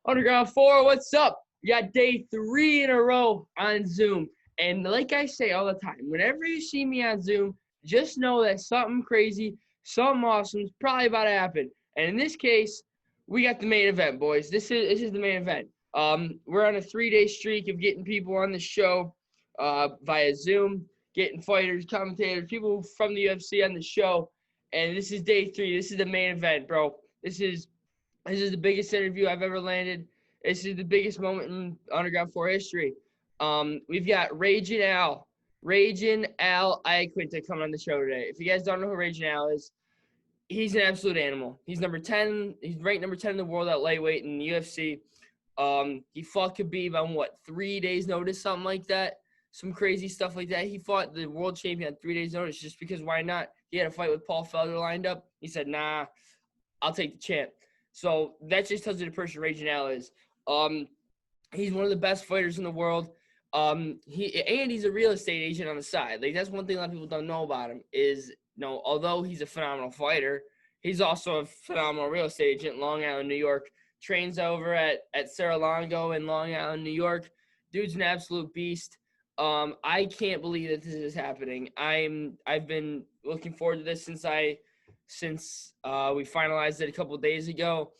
Underground 4, what's up? We got day 3 in a row on Zoom. And like I say all the time, whenever you see me on Zoom, just know that something crazy, something awesome is probably about to happen. And in this case, we got the main event, boys. This is the main event. We're on a 3-day streak of getting people on the show via Zoom, getting fighters, commentators, people from the UFC on the show. And this is day 3. This is the main event, bro. This is the biggest interview I've ever landed. This is the biggest moment in Underground 4 history. We've got Raging Al Iaquinta coming on the show today. If you guys don't know who Raging Al is, he's an absolute animal. He's number 10. He's ranked number 10 in the world at lightweight in the UFC. He fought Khabib on 3 days notice, something like that. Some crazy stuff like that. He fought the world champion on 3 days notice just because why not? He had a fight with Paul Felder lined up. He said, nah, I'll take the champ. So that just tells you the person Raging Al is. He's one of the best fighters in the world. He's a real estate agent on the side. Like, that's one thing a lot of people don't know about him is, although he's a phenomenal fighter, he's also a phenomenal real estate agent in Long Island, New York. Trains over at Serra-Longo in Long Island, New York. Dude's an absolute beast. I can't believe that this is happening. I've been looking forward to this since we finalized it a couple of days ago.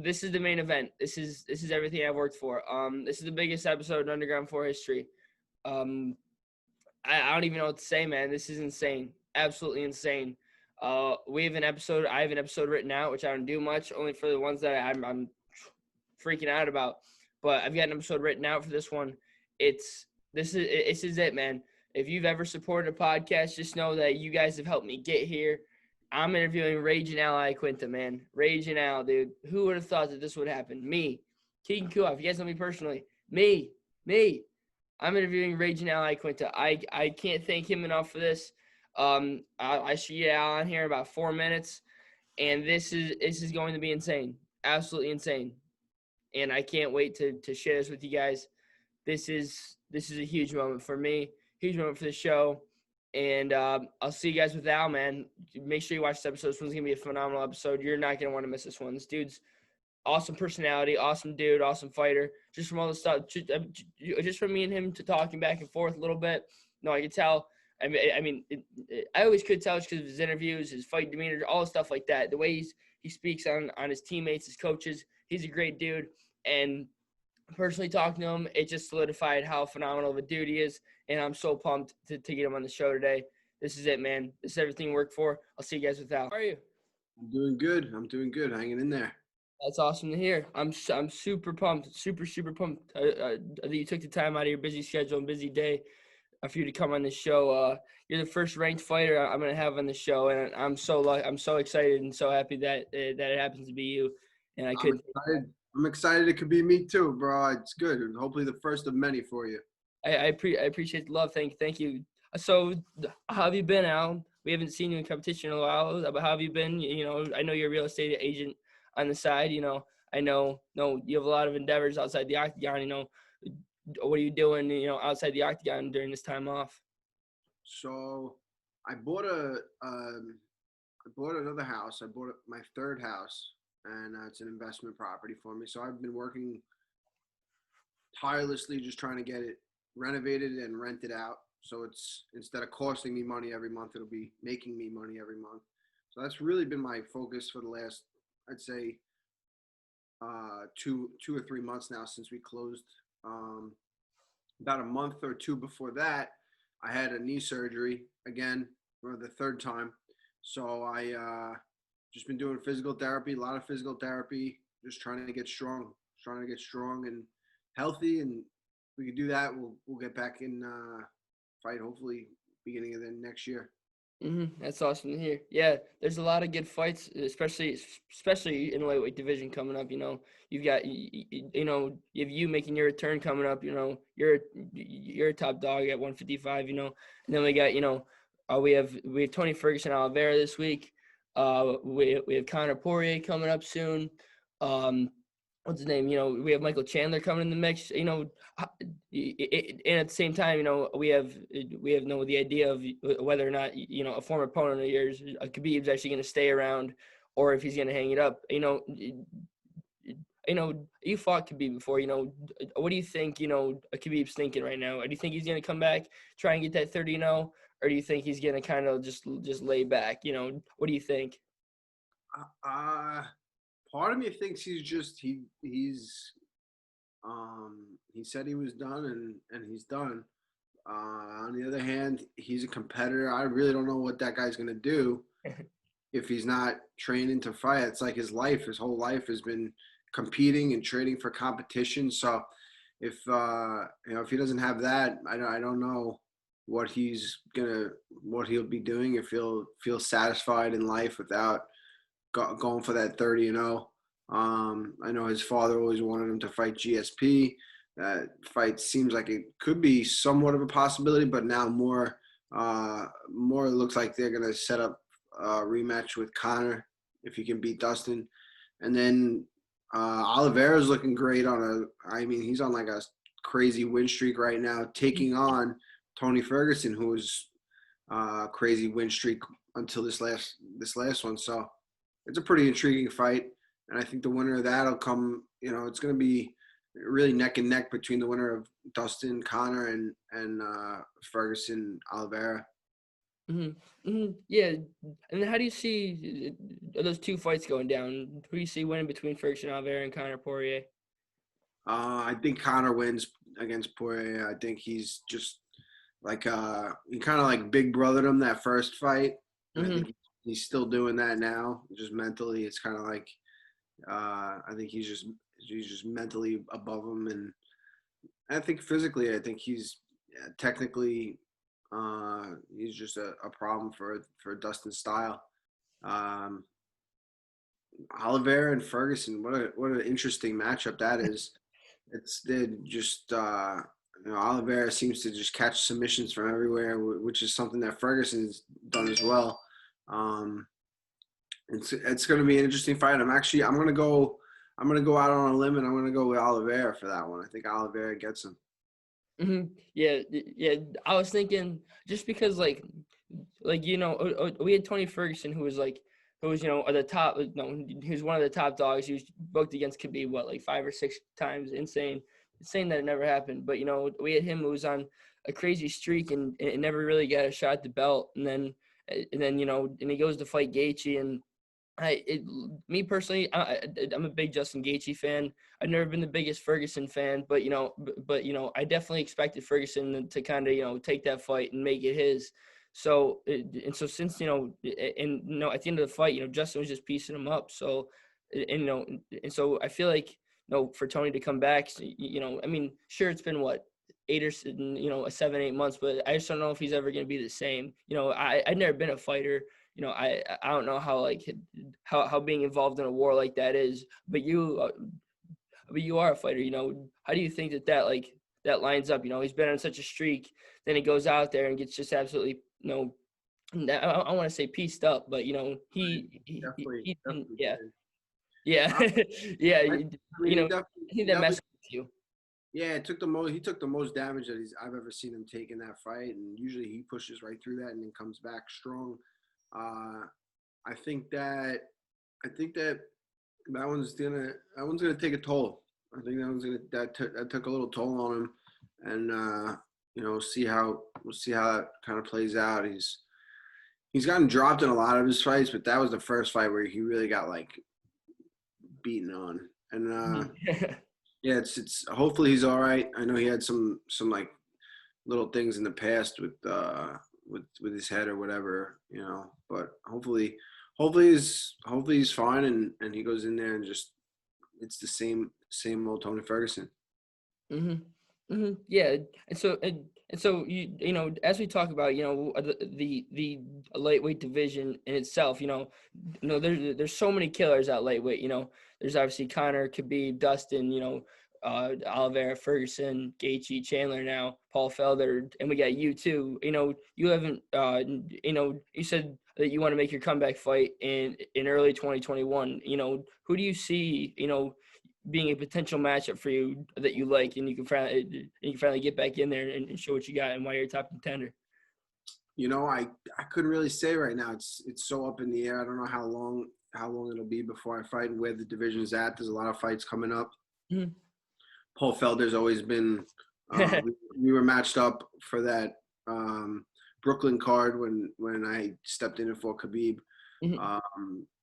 This is the main event. This is everything I've worked for. This is the biggest episode in Underground 4 history. I don't even know what to say, man. This is insane. Absolutely insane. I have an episode written out, which I don't do much, only for the ones that I'm freaking out about. But I've got an episode written out for this one. This is it, man. If you've ever supported a podcast, just know that you guys have helped me get here. I'm interviewing Raging Al Iaquinta, man. Raging Al, dude. Who would have thought that this would happen? Me. Keegan Kuoff. You guys know me personally. Me. I'm interviewing Raging Al Iaquinta. I can't thank him enough for this. I should get Al on here in about 4 minutes, and this is going to be insane. Absolutely insane. And I can't wait to share this with you guys. This is a huge moment for me. Huge moment for the show. And I'll see you guys with Al, man. Make sure you watch this episode. This one's going to be a phenomenal episode. You're not going to want to miss this one. This dude's awesome personality, awesome dude, awesome fighter. Just from all the stuff, just from me and him to talking back and forth a little bit. No, I could tell. I always could tell just because of his interviews, his fight demeanor, all the stuff like that. The way he speaks on his teammates, his coaches. He's a great dude. And personally talking to him, it just solidified how phenomenal of a dude he is. And I'm so pumped to get him on the show today. This is it, man. This is everything we work for. I'll see you guys with Al. How are you? I'm doing good. Hanging in there. That's awesome to hear. I'm super pumped. Super pumped that you took the time out of your busy schedule and busy day for you to come on the show. You're the first ranked fighter I'm going to have on the show. And I'm so excited and so happy that it happens to be you. And I'm excited it could be me too, bro. It's good. Hopefully the first of many for you. I appreciate the love. Thank you. So how have you been, Al? We haven't seen you in competition in a while, but how have you been? I know you're a real estate agent on the side. I know you have a lot of endeavors outside the octagon. What are you doing, outside the octagon during this time off? So I bought another house. I bought my third house, and it's an investment property for me. So I've been working tirelessly just trying to get it renovated and rented out. So it's, instead of costing me money every month, it'll be making me money every month. So that's really been my focus for the last, I'd say, 2 or 3 months now since we closed. About a month or two before that, I had a knee surgery again for the third time. So I just been doing a lot of physical therapy, just trying to get strong and healthy. And if we can do that, we'll get back in fight hopefully beginning of the next year. That's awesome to hear. Yeah, there's a lot of good fights, especially in the lightweight division coming up. You've got you have you making your return coming up. You're a top dog at 155. And then we got we have Tony Ferguson, Oliveira this week. We have Conor Poirier coming up soon. What's his name? We have Michael Chandler coming in the mix. And at the same time, we have the idea of whether or not a former opponent of yours, Khabib's actually going to stay around, or if he's going to hang it up. you fought Khabib before. What do you think? Khabib's thinking right now. Do you think he's gonna come back, try and get that 30-0, or do you think he's gonna kind of just lay back? What do you think? Uh, Part of me thinks he said he was done and he's done. On the other hand, he's a competitor. I really don't know what that guy's gonna do if he's not training to fight. It's like his whole life has been competing and training for competition. So if if he doesn't have that, I don't know what he'll be doing, if he'll feel satisfied in life without going for that 30-0. I know his father always wanted him to fight GSP. That fight seems like it could be somewhat of a possibility, but now more looks like they're gonna set up a rematch with Conor if he can beat Dustin. And then Oliveira's looking great he's on like a crazy win streak right now, taking on Tony Ferguson, who was crazy win streak until this last one. So it's a pretty intriguing fight, and I think the winner of that'll come. It's going to be really neck and neck between the winner of Dustin Conor and Ferguson Oliveira. Yeah, and how do you see those two fights going down? Who do you see winning between Ferguson Oliveira and Conor Poirier? I think Conor wins against Poirier. I think he's just like he kind of like big brothered him that first fight. And I think he's still doing that now. Just mentally, it's kind of like I think he's just mentally above him, and I think physically, I think he's technically he's just a problem for Dustin's style. Oliveira and Ferguson, what an interesting matchup that is. Oliveira seems to just catch submissions from everywhere, which is something that Ferguson's done as well. It's going to be an interesting fight. I'm going to go out on a limb, and I'm going to go with Oliveira for that one. I think Oliveira gets him. Yeah. I was thinking just because we had Tony Ferguson who was at the top. No, he was one of the top dogs. He was booked against Khabib like 5 or 6 times. Insane that it never happened. But we had him who was on a crazy streak and never really got a shot at the belt. And then he goes to fight Gaethje, and me personally, I'm a big Justin Gaethje fan. I've never been the biggest Ferguson fan, but I definitely expected Ferguson to kind of take that fight and make it his. So since at the end of the fight, Justin was just piecing him up. So and so I feel like for Tony to come back, sure, it's been what 8 or 7-8 months, but I just don't know if he's ever going to be the same. I've never been a fighter. I don't know how being involved in a war like that is, but you are a fighter. How do you think that lines up? He's been on such a streak, then he goes out there and gets just absolutely I want to say pieced up, but he yeah. Yeah, yeah. I think that messes with you. Yeah, he took the most damage that I've ever seen him take in that fight, and usually he pushes right through that and then comes back strong. I think that one's gonna take a toll. I think that took a little toll on him, and we'll see how that kind of plays out. He's gotten dropped in a lot of his fights, but that was the first fight where he really got beaten on, and yeah, it's hopefully he's all right. I know he had some little things in the past with his head or whatever, but hopefully he's fine and he goes in there and just it's the same old Tony Ferguson. Yeah, and so as we talk about the lightweight division in itself, there's so many killers at lightweight. There's obviously Conor, Khabib, Dustin, Oliveira, Ferguson, Gaethje, Chandler now, Paul Felder, and we got you too. You haven't you said that you want to make your comeback fight in early 2021. Who do you see being a potential matchup for you that you like, and you can finally get back in there and show what you got and why you're a top contender? I couldn't really say right now. It's so up in the air. I don't know how long it'll be before I fight and where the division is at. There's a lot of fights coming up. Mhm. Paul Felder's always been. We were matched up for that Brooklyn card when I stepped in and fought Khabib. Mhm.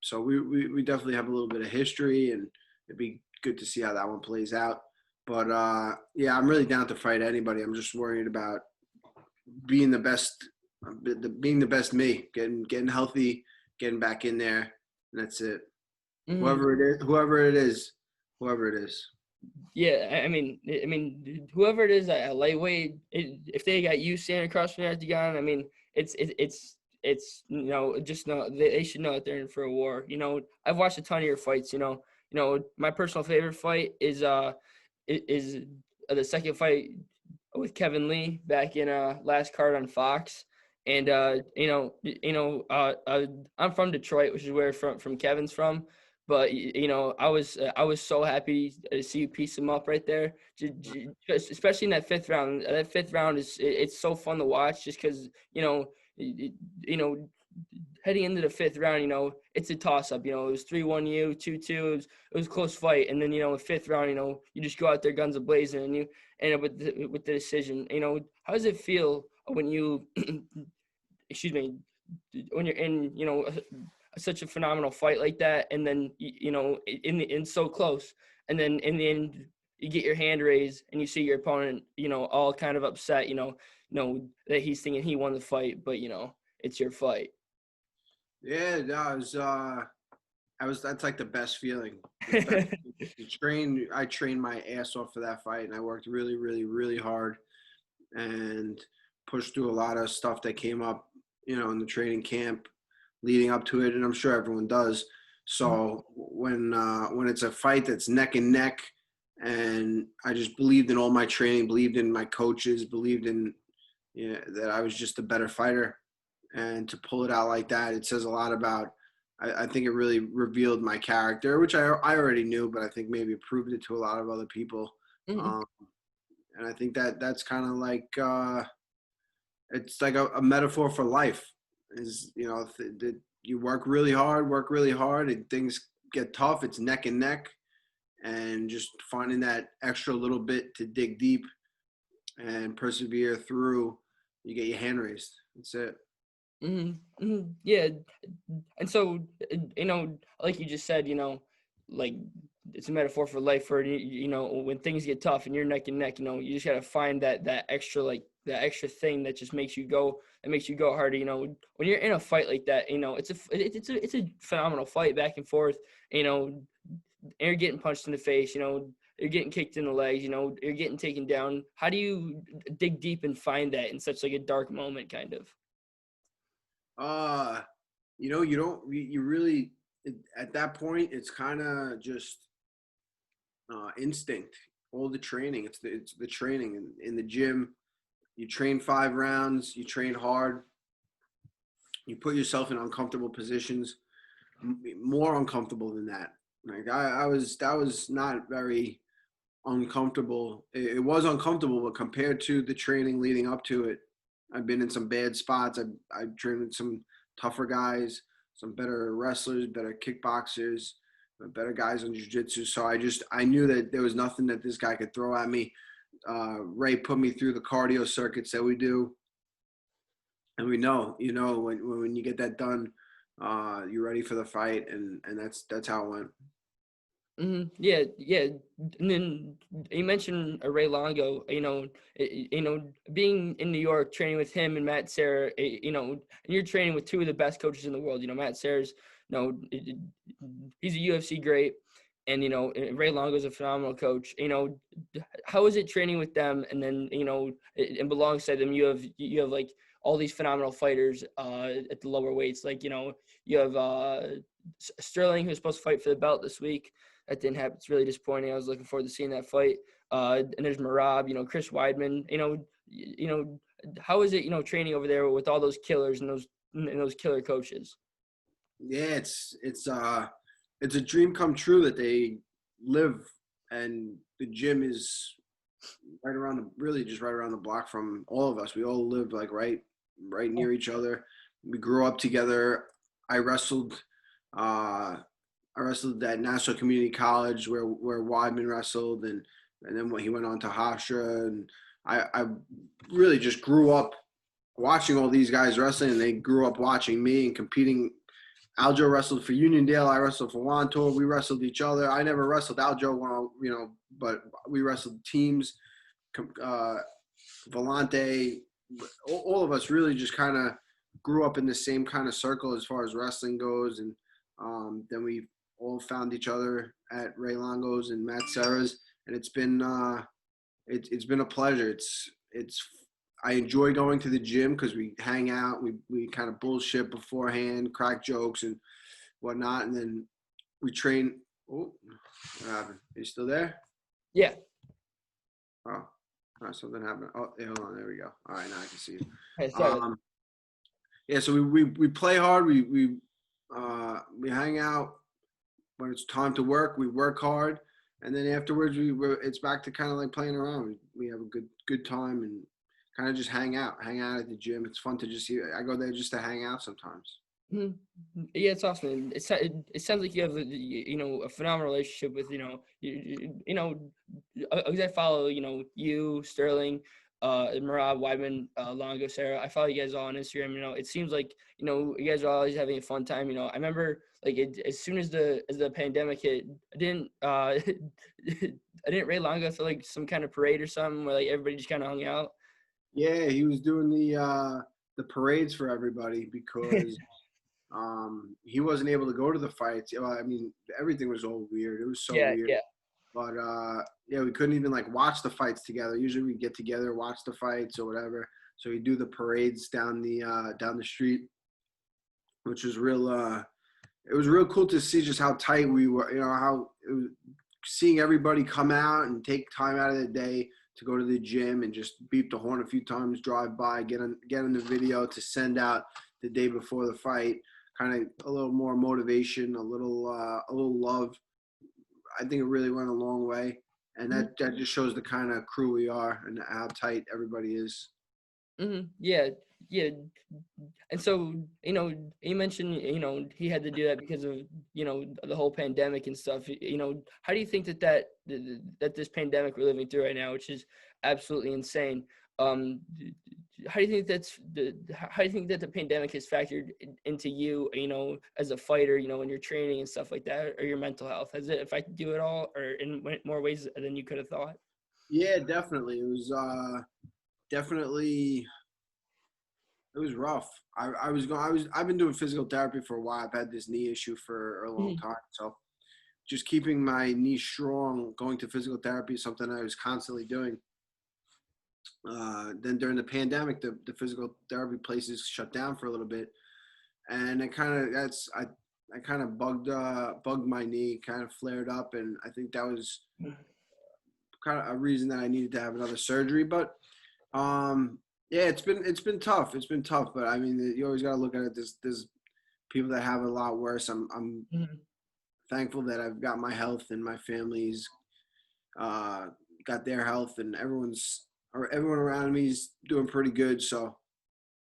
So we definitely have a little bit of history, and it'd be good to see how that one plays out. But yeah, I'm really down to fight anybody. I'm just worried about being the best, being the best me, getting healthy, getting back in there, and that's it. Mhm. Whoever it is. Yeah, I mean, whoever it is at lightweight, if they got you standing across from Octagon, I mean, it's just know they should know that they're in for a war. I've watched a ton of your fights. My personal favorite fight is the second fight with Kevin Lee back in last card on Fox. And I'm from Detroit, which is where from Kevin's from. But I was so happy to see you piece him up right there, especially in that fifth round. That fifth round it's so fun to watch, just because you know heading into the fifth round, it's a toss up. It was 3-1 you, 2-2. It was a close fight, and then the fifth round, you just go out there guns a blazing, and you end up with the decision. How does it feel when you, excuse me, when you're in such a phenomenal fight like that, and then in so close, and then in the end you get your hand raised and you see your opponent, all kind of upset, that he's thinking he won the fight, but it's your fight. Yeah, that was that's like the best feeling. The best I trained my ass off for that fight, and I worked really, really, really hard and pushed through a lot of stuff that came up, in the training camp leading up to it, and I'm sure everyone does. So when it's a fight that's neck and neck, and I just believed in all my training, believed in my coaches, believed in that I was just a better fighter, and to pull it out like that, it says a lot about. I think it really revealed my character, which I already knew, but I think maybe proved it to a lot of other people. Mhm. And I think that's kind of like it's like a metaphor for life. Is you work really hard, and things get tough. It's neck and neck, and just finding that extra little bit to dig deep and persevere through. You get your hand raised. That's it. Yeah, and so like you just said, like it's a metaphor for life. For when things get tough and you're neck and neck, you just gotta find that extra, like that extra thing that just makes you go harder. When you're in a fight like that, it's a phenomenal fight back and forth. And you're getting punched in the face. You're getting kicked in the legs. You're getting taken down. How do you dig deep and find that in such like a dark moment, kind of? Uh, you don't, you really, at that point, it's kind of just instinct. All the training, it's the training in the gym. You train 5 rounds, you train hard, you put yourself in uncomfortable positions, more uncomfortable than that. Like that was not very uncomfortable. It was uncomfortable, but compared to the training leading up to it, I've been in some bad spots. I've trained with some tougher guys, some better wrestlers, better kickboxers, better guys on jiu-jitsu. So I knew that there was nothing that this guy could throw at me. Ray put me through the cardio circuits that we do, and we know, when you get that done, you're ready for the fight, and that's how it went. Yeah, yeah. And then you mentioned Ray Longo. Being in New York, training with him and Matt Serra. And you're training with two of the best coaches in the world. Matt Serra's, he's a UFC great, and Ray Longo's a phenomenal coach. How is it training with them? And then and alongside them, you have like all these phenomenal fighters at the lower weights. Like you have Sterling, who's supposed to fight for the belt this week. That didn't happen. It's really disappointing. I was looking forward to seeing that fight. And there's Marab, Chris Weidman. How is it, training over there with all those killers and those killer coaches? Yeah, it's a dream come true that they live, and the gym is really just right around the block from all of us. We all lived like right near each other. We grew up together. I wrestled I wrestled at Nassau Community College where Weidman wrestled, and then when he went on to Hofstra, and I really just grew up watching all these guys wrestling, and they grew up watching me and competing. Aljo wrestled for Uniondale. I wrestled for Wantor. We wrestled each other. I never wrestled Aljo, but we wrestled teams. Uh, Volante, all of us really just kind of grew up in the same kind of circle as far as wrestling goes, and then we all found each other at Ray Longo's and Matt Serra's, and it's been a pleasure. It's I enjoy going to the gym because we hang out, we kind of bullshit beforehand, crack jokes and whatnot, and then we train. Oh, what happened? Are you still there? Yeah. Oh, something happened. Oh, yeah, hold on. There we go. All right, now I can see you. Hey, sorry. Yeah, so we play hard. We hang out when it's time to work. We work hard, and then afterwards it's back to kind of like playing around. We have a good time and kind of just hang out at the gym. It's fun to just I go there just to hang out sometimes. Mhm. Yeah, it's awesome. It sounds like you have a phenomenal relationship with I follow you, Sterling, Marab, Weidman, Longo, Sarah. I follow you guys all on Instagram. It seems like you guys are always having a fun time. I remember like as soon as the pandemic hit, I didn't I didn't Ray Longo throw like some kind of parade or something where like everybody just kind of hung out. Yeah, he was doing the parades for everybody because he wasn't able to go to the fights. I mean, everything was all weird. It was so Yeah, weird. yeah. But yeah, we couldn't even like watch the fights together. Usually we get together, watch the fights or whatever. So we do the parades down the street, which was real. It was real cool to see just how tight we were. How it was, seeing everybody come out and take time out of the day to go to the gym and just beep the horn a few times, drive by, get in the video to send out the day before the fight. Kind of a little more motivation, a little love. I think it really went a long way, and that just shows the kind of crew we are and how tight everybody is. Mm-hmm. Yeah, yeah. And so, you mentioned, he had to do that because of, the whole pandemic and stuff. How do you think that this pandemic we're living through right now, which is absolutely insane, how do you think how do you think that the pandemic has factored into you, as a fighter, in your training and stuff like that, or your mental health? Has it affected you at all, or in more ways than you could have thought? Yeah, definitely. It was definitely it was rough. I've been doing physical therapy for a while. I've had this knee issue for a long time, so just keeping my knee strong, going to physical therapy is something I was constantly doing. Then during the pandemic, the physical therapy places shut down for a little bit, and I kind of bugged my knee, kind of flared up, and I think that was kind of a reason that I needed to have another surgery. But yeah, it's been tough. It's been tough, but I mean, you always got to look at it. There's people that have it a lot worse. I'm thankful that I've got my health and my family's got their health, and everyone around me is doing pretty good. So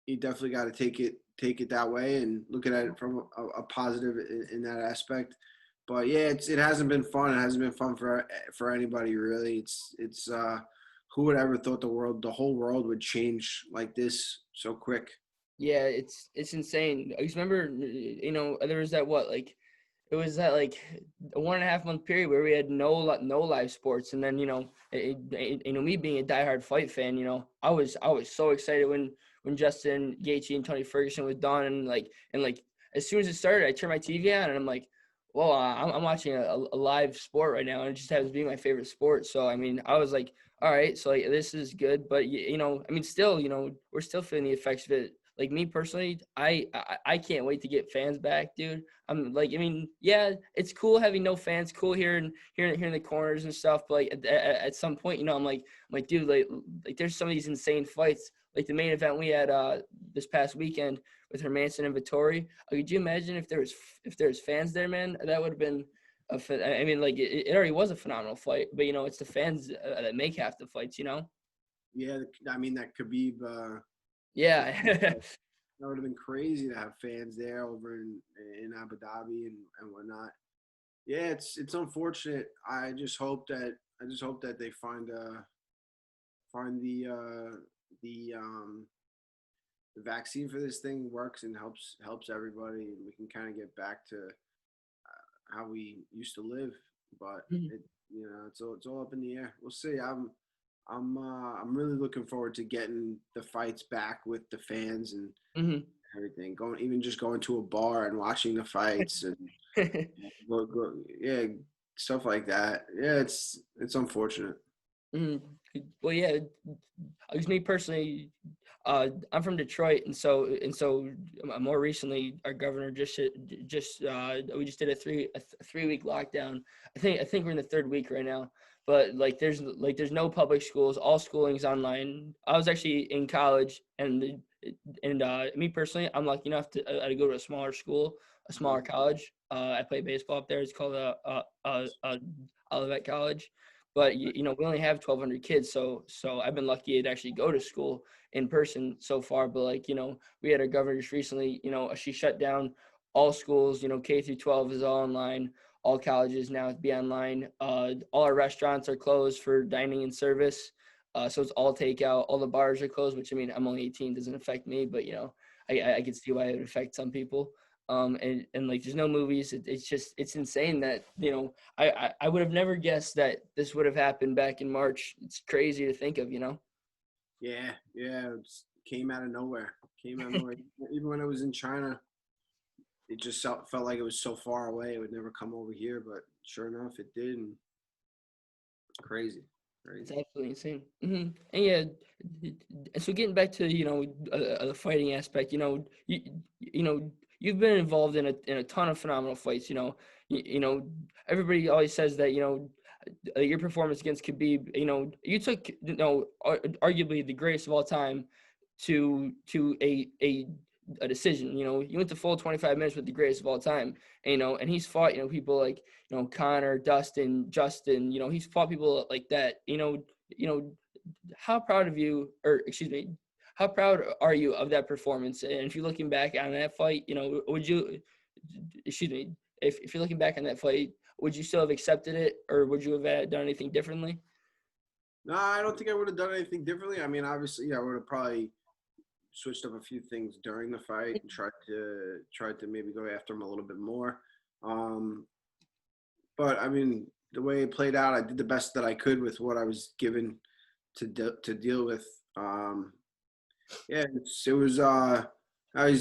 you definitely got to take it that way and look at it from a positive in that aspect. But yeah, it hasn't been fun. It hasn't been fun for anybody really. It's who would ever thought the whole world would change like this so quick? Yeah, it's insane. I just remember, there was that it was that like a 1.5 month period where we had no live sports, and then me being a diehard fight fan, I was so excited when Justin Gaethje and Tony Ferguson was done, and as soon as it started, I turned my TV on and I'm like, well, I'm watching a live sport right now, and it just happens to be my favorite sport. So I mean, I was like, all right, so like this is good, but I mean, still, we're still feeling the effects of it. Like me personally, I can't wait to get fans back, dude. I'm like, I mean, yeah, it's cool having no fans, cool here in the corners and stuff. But like at some point, I'm like, dude, like there's some of these insane fights. Like the main event we had this past weekend with Hermanson and Vittori. Could you imagine if there was fans there, man? That would have been I mean, like it already was a phenomenal fight, but it's the fans that make half the fights, Yeah, I mean that Khabib. Yeah. That would have been crazy to have fans there over in Abu Dhabi and whatnot. Yeah, it's unfortunate. I just hope that they find the vaccine for this thing works and helps everybody, and we can kind of get back to how we used to live. But Mhm. it's all up in the air. We'll see. I'm really looking forward to getting the fights back with the fans and Mhm. everything. Just going to a bar and watching the fights and yeah, stuff like that. Yeah, it's unfortunate. Mhm. Well, yeah, because me personally, I'm from Detroit, and so more recently, our governor just we just did a 3 week lockdown. I think we're in the third week right now. But there's no public schools. All schooling's online. I was actually in college, and me personally, I'm lucky enough to go to a smaller school, a smaller college. I play baseball up there. It's called Olivet College. But we only have 1,200 kids, so I've been lucky to actually go to school in person so far. But we had our governor just recently. She shut down all schools. K through 12 is all online. All colleges now be online. All our restaurants are closed for dining and service. So it's all takeout. All the bars are closed, which, I mean, I'm only 18, doesn't affect me, but I can see why it would affect some people. And like, there's no movies. It's insane that I would have never guessed that this would have happened back in March. It's crazy to think of. Yeah, yeah, it came out of nowhere. Came out of nowhere. Even when I was in China, it just felt like it was so far away. It would never come over here, but sure enough, it did. And crazy, It's crazy. absolutely insane. And yeah, so getting back to the fighting aspect, you've been involved in a ton of phenomenal fights. Everybody always says that your performance against Khabib. You took arguably the greatest of all time to a decision. You went the full 25 minutes with the greatest of all time. And he's fought people like Conor, Dustin, Justin. He's fought people like that. How proud of you, or excuse me, how proud are you of that performance? And if you're looking back on that fight, would you, excuse me, if you're looking back on that fight, would you still have accepted it, or would you have done anything differently? No, I don't think I would have done anything differently. I mean, obviously, yeah, I would have probably switched up a few things during the fight and tried to maybe go after him a little bit more. Um, but I mean, the way it played out, I did the best that I could with what I was given to deal with. Um, yeah, it was.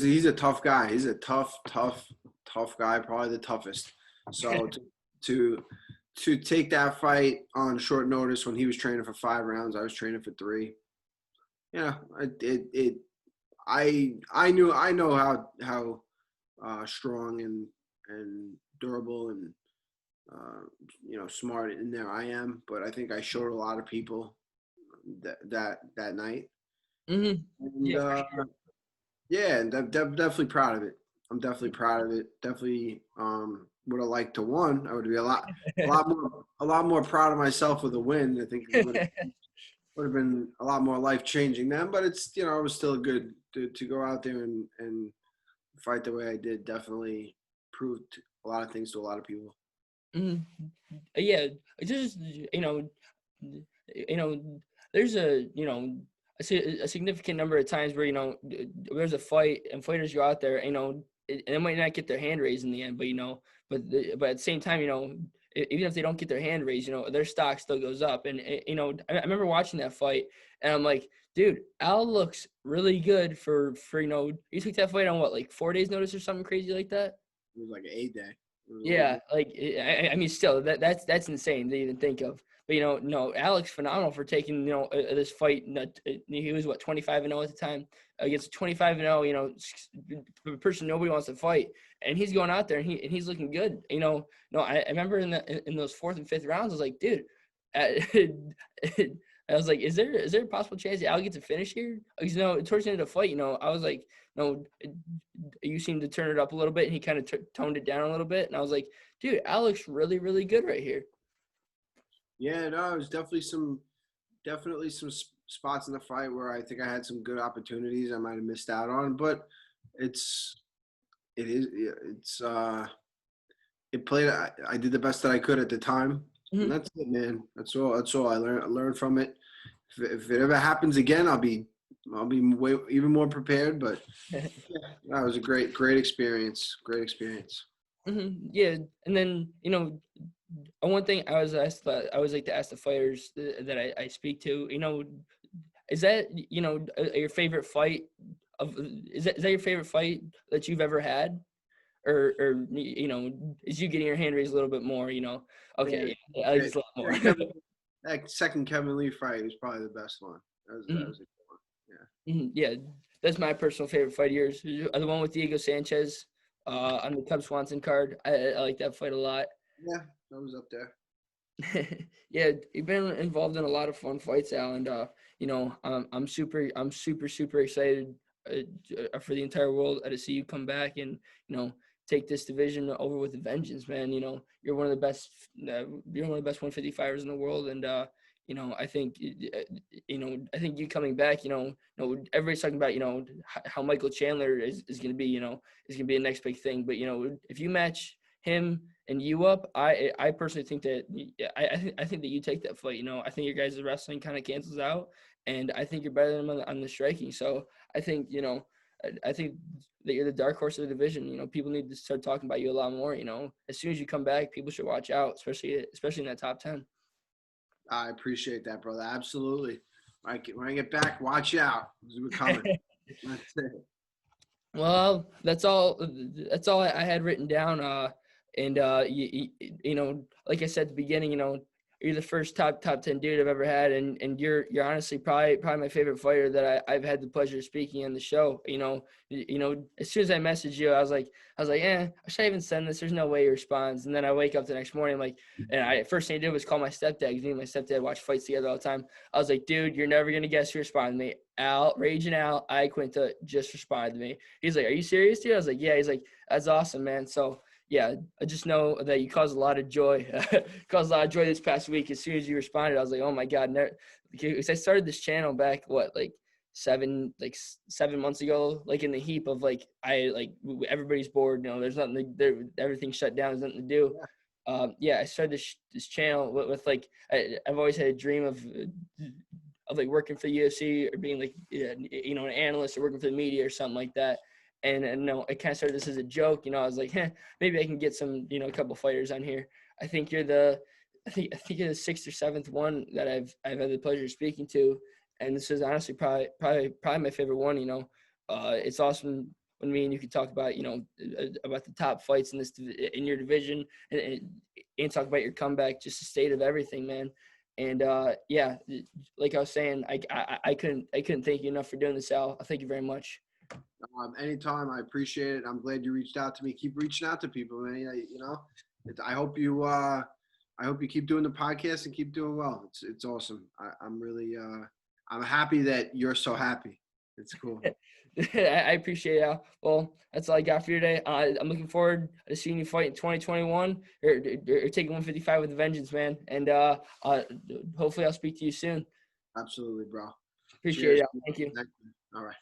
He's a tough guy. He's a tough guy. Probably the toughest. So to to take that fight on short notice when he was training for 5 rounds, I was training for three. Yeah, I know how strong and durable and smart in there I am, but I think I showed a lot of people that night. And Yeah, for sure. yeah, and I'm definitely proud of it. I'm definitely proud of it. Definitely would have liked to won. I would be a lot more proud of myself with a win. I think it would have been a lot more life changing then. But it's it was still good to go out there and fight the way I did. Definitely proved a lot of things to a lot of people. Mhm. Yeah, it's just you know, there's a significant number of times where there's a fight and fighters go out there, and they might not get their hand raised in the end, but at the same time, even if they don't get their hand raised, their stock still goes up. And I remember watching that fight, and I'm like, dude, Al looks really good for you took that fight on what, like 4 days notice or something crazy like that. It was like an A-day. It was a little Yeah, more. like I mean, still that's insane to even think of. But no, Alex phenomenal for taking this fight. He was what, 25-0 at the time, against 25-0. The person nobody wants to fight, and he's going out there and he's looking good. No, I remember in those fourth and fifth rounds, I was like, dude, I was like, is there a possible chance Al gets to finish here? Because towards the end of the fight, I was like, no, you seem to turn it up a little bit, and he kind of toned it down a little bit, and I was like, dude, Al looks really, really good right here. Yeah, no, it was definitely some spots in the fight where I think I had some good opportunities I might have missed out on. But It's it is it's it played. I did the best that I could at the time, and Mhm. that's it, man. That's all I learned from it. If it ever happens again, I'll be even more prepared. But yeah, that was a great experience. Great experience. Yeah, and then one thing I was asked, I always like to ask the fighters that I speak to, is that your favorite fight is that your favorite fight that you've ever had, or is you getting your hand raised a little bit more, Yeah, okay, yeah, I like yeah, this a yeah, lot more. Kevin, that second Kevin Lee fight was probably the best one. That was a good one. Yeah, that's my personal favorite fight of yours. The one with Diego Sanchez on the Cub Swanson card. I like that fight a lot. Yeah, that was up there. Yeah, you've been involved in a lot of fun fights, Al, and I'm super excited for the entire world to see you come back and take this division over with a vengeance, man. You're one of the best. You're one of the best 155ers in the world, and I think I think you coming back, everybody's talking about how Michael Chandler is going to be, is going to be the next big thing, but if you match him and you up, I personally think that I think that you take that fight. I think your guys' wrestling kind of cancels out, and I think you're better than him on the striking. So I think I think that you're the dark horse of the division. People need to start talking about you a lot more. As soon as you come back, people should watch out, especially in that top 10. I appreciate that, brother. Absolutely. When I get back, watch out. We're coming. That's it. Well, that's all. That's all I had written down. And like I said at the beginning, you're the first top 10 dude I've ever had, and you're honestly probably my favorite fighter that I've had the pleasure of speaking on the show. As soon as I messaged you, I was like, should I even send this? There's no way he responds. And then I wake up the next morning, like, and first thing I did was call my stepdad, because me and my stepdad watch fights together all the time. I was like, dude, you're never gonna guess who responded to me. Raging Al Iaquinta just responded to me. He's like, are you serious, dude? I was like, yeah. He's like, that's awesome, man. So yeah, I just know that you caused a lot of joy. Caused a lot of joy this past week. As soon as you responded, I was like, oh my God. Because I started this channel back, like 7 months ago, like in the heap of everybody's bored, there's nothing everything's shut down, there's nothing to do. I started this channel with I've always had a dream of like working for the UFC or being an analyst or working for the media or something like that. And I kind of started this as a joke. I was like, maybe I can get some, a couple fighters on here. I think you're I think you're the sixth or seventh one that I've had the pleasure of speaking to, and this is honestly probably my favorite one. It's awesome when me and you can talk about about the top fights in your division, and talk about your comeback, just the state of everything, man. And like I was saying, I couldn't thank you enough for doing this, Al. Thank you very much. Anytime, I appreciate it. I'm glad you reached out to me. Keep reaching out to people, man. I hope you keep doing the podcast and keep doing well. It's awesome. I'm really I'm happy that you're so happy. It's cool. I appreciate it, Al. Well, that's all I got for you today. I'm looking forward to seeing you fight in 2021 or taking 155 with a vengeance, man. And hopefully I'll speak to you soon. Absolutely, bro. Appreciate Cheers. it, Al. Thank you. Thank you. All right.